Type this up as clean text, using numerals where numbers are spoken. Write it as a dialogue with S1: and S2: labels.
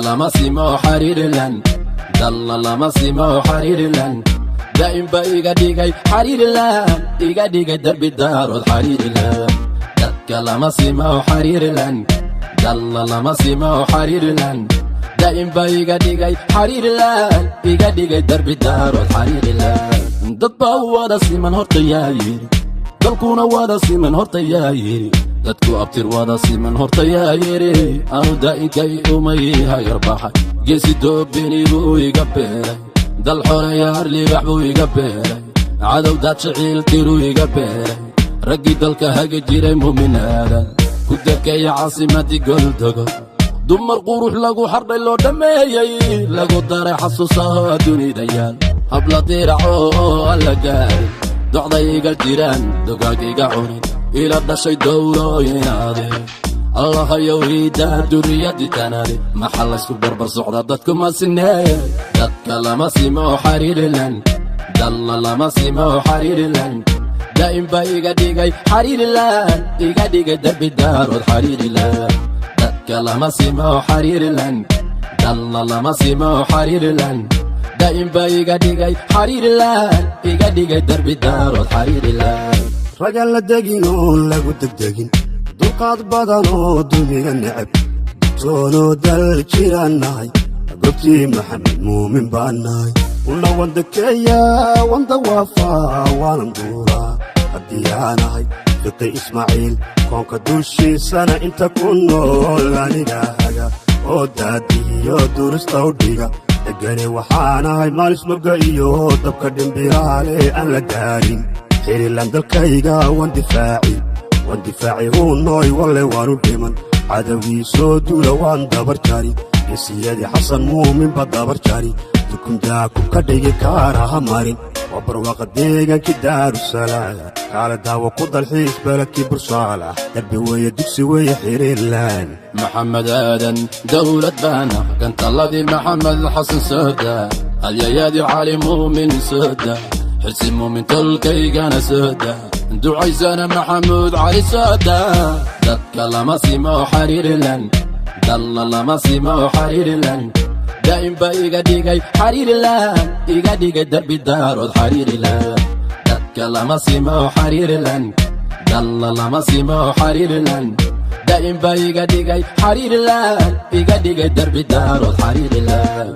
S1: lama simo xariirilan dalla lama simo xariirilan daa'im ba iga dhigay xariirilan iga dhigay darbi daarood xariirilan dadka lama simo xariirilan dalla lama simo xariirilan daa'im ba iga dhigay xariirilan iga dhigay darbi daarood xariirilan dad baa wada siman horta yaa yiri dalkuna wada siman horta yaa yiri dadku abtir wada siman horta yaa yiri anu daa'inkay umay hayarbaxay geesi doobini buu iga beeray dal xoreyaar libax buu iga beeray cadow daad shaciil tiruu iga beeray raggii dalka hagi jiray muuminaadan ku dekaya caasimadii goldogo dumar qurux lagu xardhay loo dhammeeyey lagu daray xasuusaha dunida yaal habla diraco oo alla gaarin docday iga jiraan dogaag iga cunin ila dhashay dowlooyinaade allahayow hiidaa duriyadii tanade maxaa laysku barbar socda dadku ma sinee dadka lama simo xariirilan dalla lama simo xariirilan daa'im ba iga dhigay xariirilan iga dhigay darbi daarood xariirilan dadka lama simo xariirilan dalla lama simo xariirilan daa'im ba iga dhigay xariirilan iga dhigay darbi daarood xariirilan
S2: ragaan la degin oo lagu degdegin dulqaad badan oo duniga necab soonoo dal jiraan nahay gobtii maxamed muumin baan nahay una wandakeeya wanda waafaa waanan duulaa haddii aanahay fiqi ismaaciil koonka dushiisana inta ku nool aniga haga oo daadiyo durista u dhiga degane waxaanahay maalismoga iyo dabka dhimbiraale aan la gaarin xirilan dalkayga waan difaaci huunoy walle waanu dhiman cadowgii soo duula waan dabar jari gesiyadii xasan muuminba dabar jari dukundaa kubka dhigi kaaraha marin waa barwaaqa deegaankii daarusalaam kaale daawo ku dalxiis beledkii bursaalax darbi weeye dugsi weeye xiriirlaan
S1: maxamed aadan dawlad baana gantalladii maxamed xasan sooda halyayadii cali muumin sooda xirsi muumin tolkaygana sooda ducaysana maxamuud cali sooda dadka lama simo xariirilan dalla lama simo xariirilan daa'im ba iga dhigay xariirilan iga dhigay darbi daarood xariirilan dadka lama simo xariirilan dalla lama simo xariirilan daa'im ba iga dhigay xariirilan iga dhigay darbi daarood xariirilan